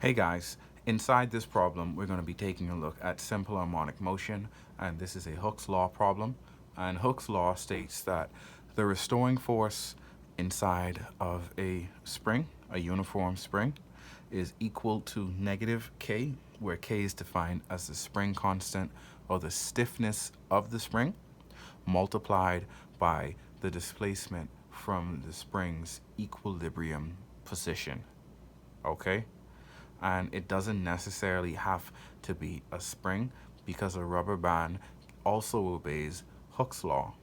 Hey guys, inside this problem we're going to be taking a look at simple harmonic motion, and this is a Hooke's law problem. And Hooke's law states that the restoring force inside of a spring, a uniform spring, is equal to negative k, where k is defined as the spring constant or the stiffness of the spring, multiplied by the displacement from the spring's equilibrium position. Okay? And it doesn't necessarily have to be a spring, because a rubber band also obeys Hooke's law,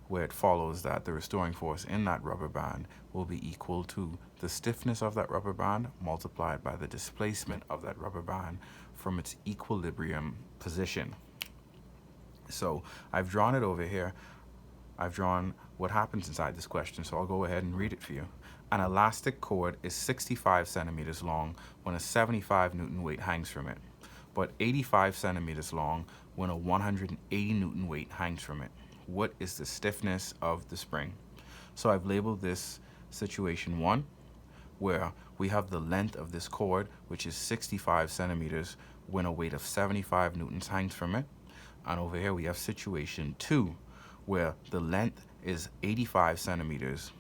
where it follows that the restoring force in that rubber band will be equal to the stiffness of that rubber band multiplied by the displacement of that rubber band from its equilibrium position. So I've drawn it over here. I've drawn what happens inside this question, so I'll go ahead and read it for you. An elastic cord is 65 centimeters long when a 75 Newton weight hangs from it, but 85 centimeters long when a 180 Newton weight hangs from it. What is the stiffness of the spring? So I've labeled this situation 1, where we have the length of this cord, which is 65 centimeters when a weight of 75 newtons hangs from it. And over here we have situation 2, where the length is 85 centimeters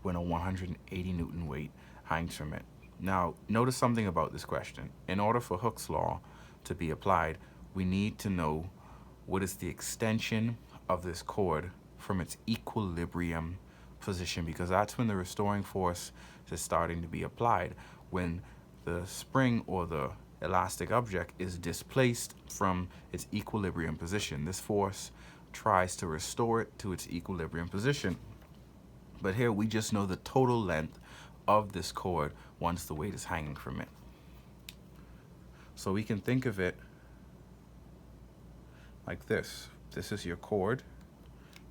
when a 180 Newton weight hangs from it. Now, notice something about this question. In order for Hooke's law to be applied, we need to know what is the extension of this cord from its equilibrium position, because that's when the restoring force is starting to be applied, when the spring or the elastic object is displaced from its equilibrium position. This force tries to restore it to its equilibrium position. But here we just know the total length of this cord once the weight is hanging from it. So we can think of it like this. This is your cord.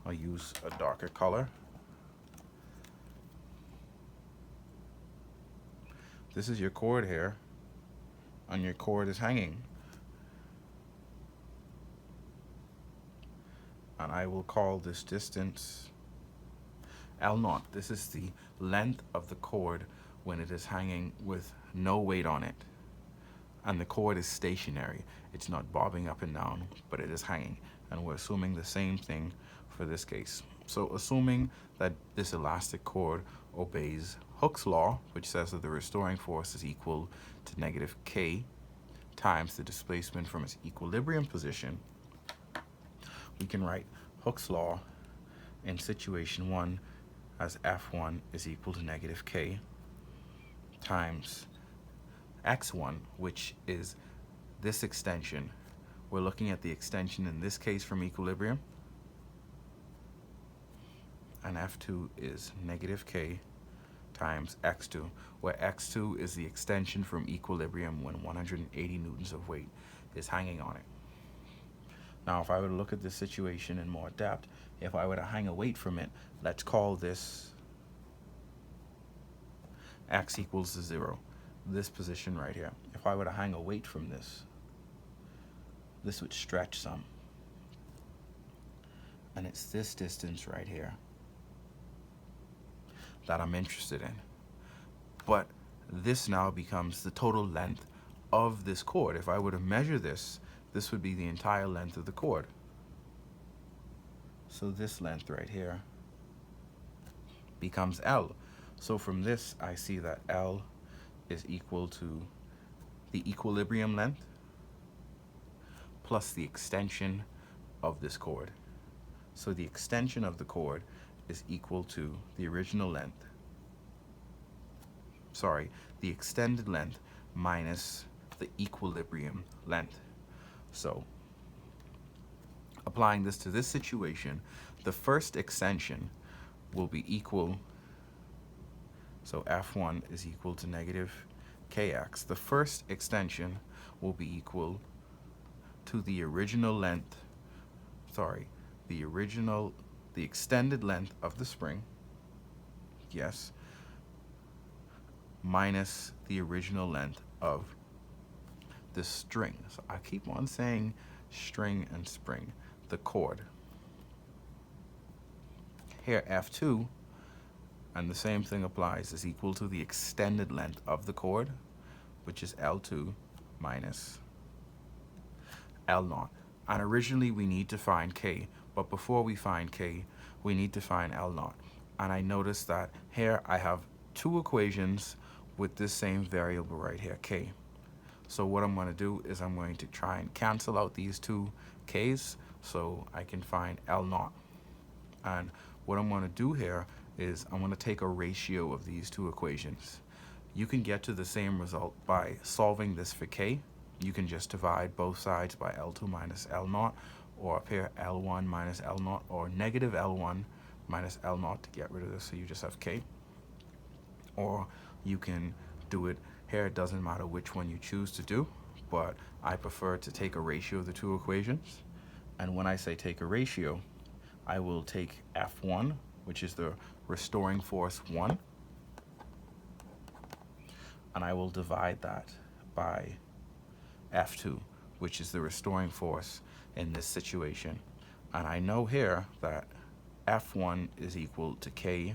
I'll use a darker color. This is your cord here, and your cord is hanging. And I will call this distance L0. This is the length of the cord when it is hanging with no weight on it. And the cord is stationary. It's not bobbing up and down, but it is hanging. And we're assuming the same thing for this case. So assuming that this elastic cord obeys Hooke's law, which says that the restoring force is equal to negative k times the displacement from its equilibrium position, we can write Hooke's law in situation 1 as F1 is equal to negative k times x1, which is this extension. We're looking at the extension in this case from equilibrium, and F2 is negative k times x2, where x2 is the extension from equilibrium when 180 newtons of weight is hanging on it. Now, if I were to look at this situation in more depth, if I were to hang a weight from it, let's call this x equals to 0, this position right here. If I were to hang a weight from this would stretch some. And it's this distance right here that I'm interested in. But this now becomes the total length of this cord. If I were to measure this, this would be the entire length of the cord. So this length right here becomes L. So from this, I see that L is equal to the equilibrium length plus the extension of this cord. So the extension of the cord is equal to the original length. Sorry, the extended length minus the equilibrium length. So applying this to this situation, the first extension will be equal, so F1 is equal to negative kx. The first extension will be equal to the original length, the extended length of the spring, yes, minus the original length of the string. So I keep on saying string and spring, the cord. Here F2, and the same thing applies, is equal to the extended length of the cord which is L2 minus L naught. And originally we need to find K, but before we find K, we need to find L naught. And I notice that here I have two equations with this same variable right here, K. So what I'm going to do is I'm going to try and cancel out these two K's so I can find L naught. And what I'm going to do here is I'm going to take a ratio of these two equations. You can get to the same result by solving this for K. You can just divide both sides by L2 minus L naught, or up here L1 minus L naught, or negative L1 minus L naught to get rid of this, so you just have K. Or you can do it here. It doesn't matter which one you choose to do, but I prefer to take a ratio of the two equations. And when I say take a ratio, I will take F1, which is the restoring force 1, and I will divide that by F2, which is the restoring force in this situation. And I know here that F1 is equal to K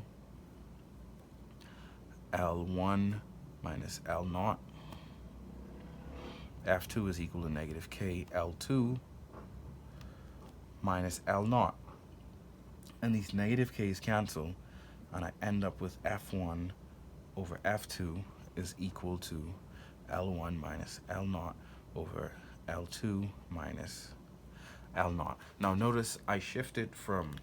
L1 minus L naught. F2 is equal to negative K L2 minus L naught. And these negative K's cancel, and I end up with F1 over F2 is equal to L1 minus L naught over L2 minus L naught. Now notice I shifted from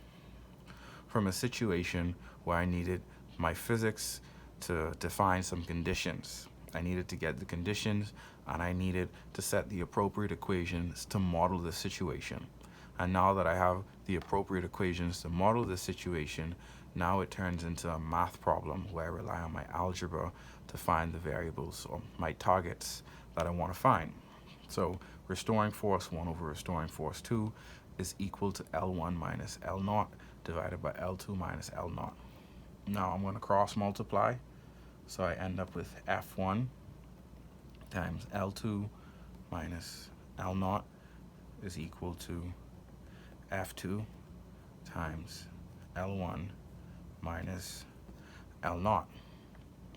a situation where I needed my physics to define some conditions. I needed to get the conditions, and I needed to set the appropriate equations to model the situation. And now that I have the appropriate equations to model the situation, now it turns into a math problem where I rely on my algebra to find the variables or my targets that I want to find. So restoring force 1 over restoring force 2 is equal to L1 minus L naught divided by L2 minus L naught. Now I'm going to cross multiply, so I end up with F1 times L2 minus L naught is equal to F2 times L1 minus L naught.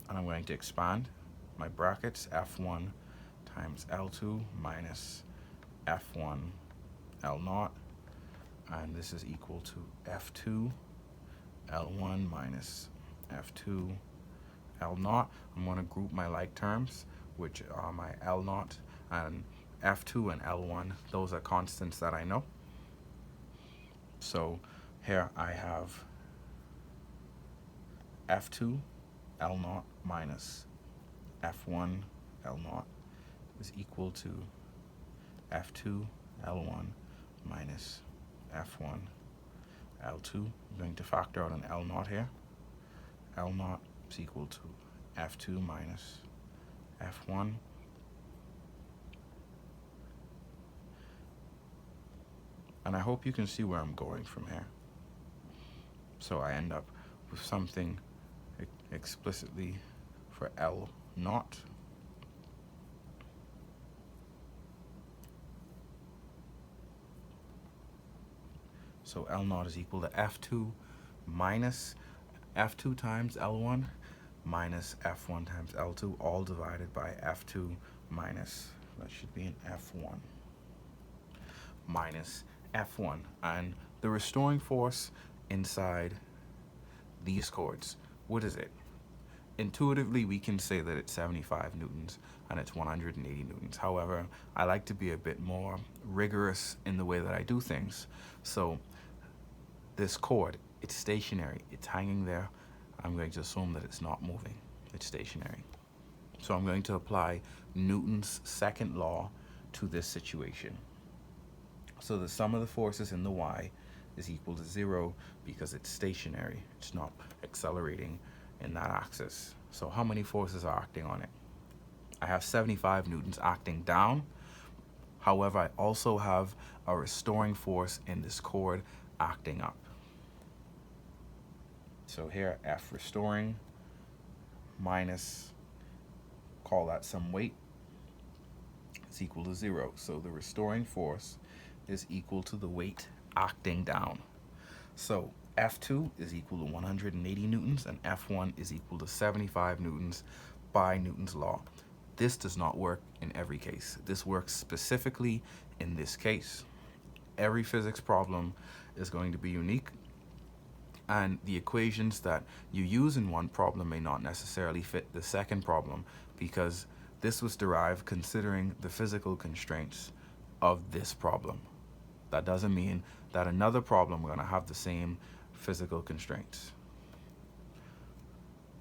And I'm going to expand my brackets, F1 times L2 minus F1 L naught, and this is equal to F2 L1 minus F2 L naught. I'm going to group my like terms, which are my L naught and F2 and L1. Those are constants that I know. So here I have F2 L naught minus F1 L naught is equal to F2 L1 minus F1 L2. I'm going to factor out an L naught here. L naught is equal to F2 minus F1. And I hope you can see where I'm going from here. So I end up with something explicitly for L naught. So L naught is equal to F2 minus F2 times L1 minus F1 times L2, all divided by F2 minus, that should be an F1, minus F1. And the restoring force inside these chords, what is it? Intuitively, we can say that it's 75 newtons and it's 180 newtons. However, I like to be a bit more rigorous in the way that I do things. So this chord, it's stationary, it's hanging there. I'm going to assume that it's not moving, it's stationary. So I'm going to apply Newton's second law to this situation. So the sum of the forces in the y is equal to 0 because it's stationary, it's not accelerating in that axis. So how many forces are acting on it? I have 75 newtons acting down. However, I also have a restoring force in this chord acting up. So here, F restoring minus, call that some weight, is equal to 0. So the restoring force is equal to the weight acting down. So F2 is equal to 180 newtons and F1 is equal to 75 newtons by Newton's law. This does not work in every case. This works specifically in this case. Every physics problem is going to be unique, and the equations that you use in one problem may not necessarily fit the second problem, because this was derived considering the physical constraints of this problem. That doesn't mean that another problem we're going to have the same physical constraints.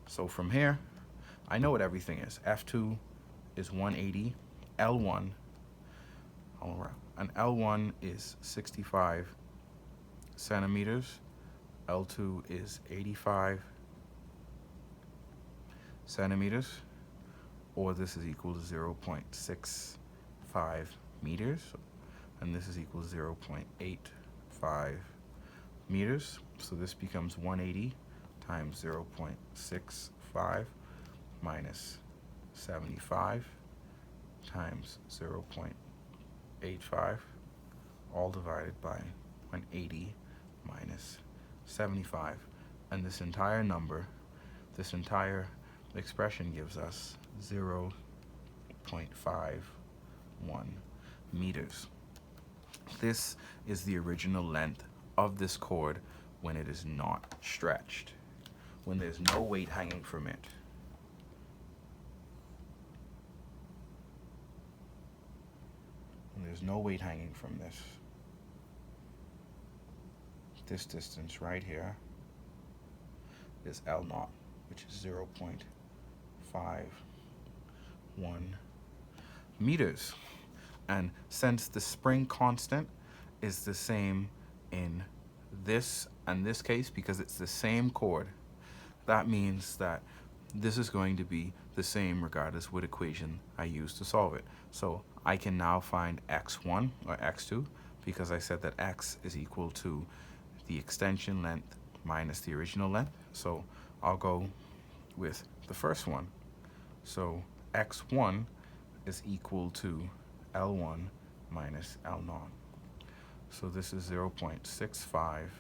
So from here, I know what everything is. F2 is 180, L1, and L1 is 65 centimeters, L2 is 85 centimeters, or this is equal to 0.65 meters, and this is equal to 0.85 meters. So this becomes 180 times 0.65 minus 75 times 0.85, all divided by 180 minus 75. And this entire number, this entire expression gives us 0.51 meters. This is the original length of this cord when it is not stretched, when there's no weight hanging from it. When there's no weight hanging from this distance right here is L0, which is 0.51 meters. And since the spring constant is the same in this and this case, because it's the same cord, that means that this is going to be the same regardless what equation I use to solve it. So I can now find x1 or x2, because I said that x is equal to the extension length minus the original length. So I'll go with the first one. So x1 is equal to L1 minus L0. So this is 0.65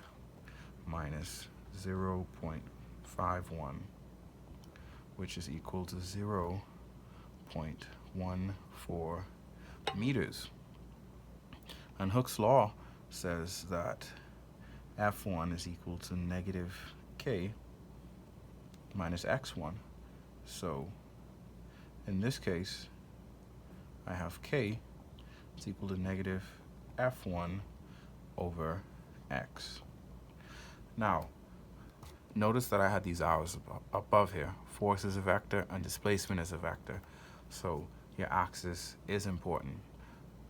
minus 0.51, which is equal to 0.14 meters. And Hooke's law says that F1 is equal to negative K minus X1. So in this case, I have K is equal to negative F1 over X. Now, notice that I had these arrows above here. Force is a vector and displacement is a vector. So your axis is important.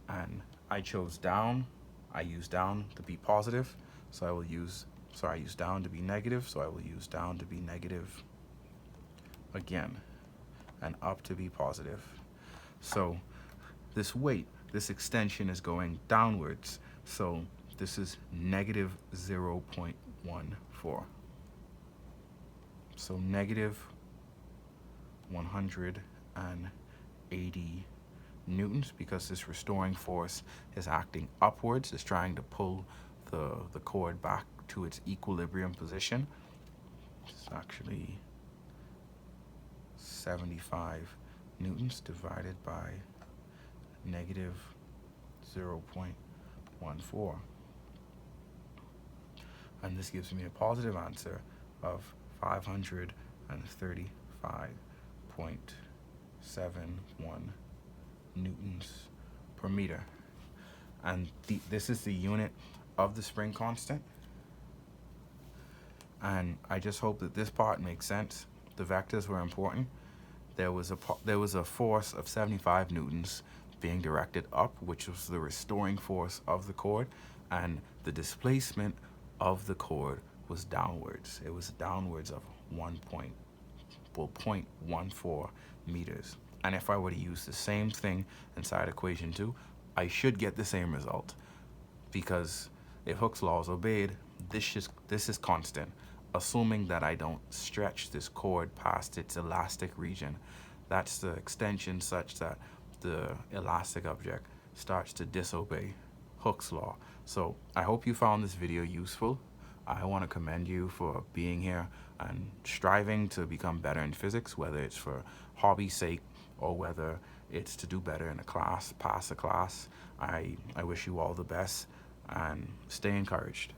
And I chose down. I use down to be positive. So I use down to be negative. So I will use down to be negative again, and up to be positive. So this weight, this extension is going downwards. So this is negative 0.14. So negative 180 newtons, because this restoring force is acting upwards. It's trying to pull the cord back to its equilibrium position. It's actually 75 newtons divided by negative 0.14. And this gives me a positive answer of 535.71 newtons per meter. And this is the unit of the spring constant. And I just hope that this part makes sense. The vectors were important. There was a force of 75 newtons being directed up, which was the restoring force of the cord, and the displacement of the cord was downwards. It was downwards of 0.14 meters. And if I were to use the same thing inside equation 2, I should get the same result, because if Hooke's law is obeyed, this is constant. Assuming that I don't stretch this cord past its elastic region, that's the extension such that the elastic object starts to disobey Hooke's law. So I hope you found this video useful. I want to commend you for being here and striving to become better in physics, whether it's for hobby's sake or whether it's to do better in a class, pass a class. I wish you all the best and stay encouraged.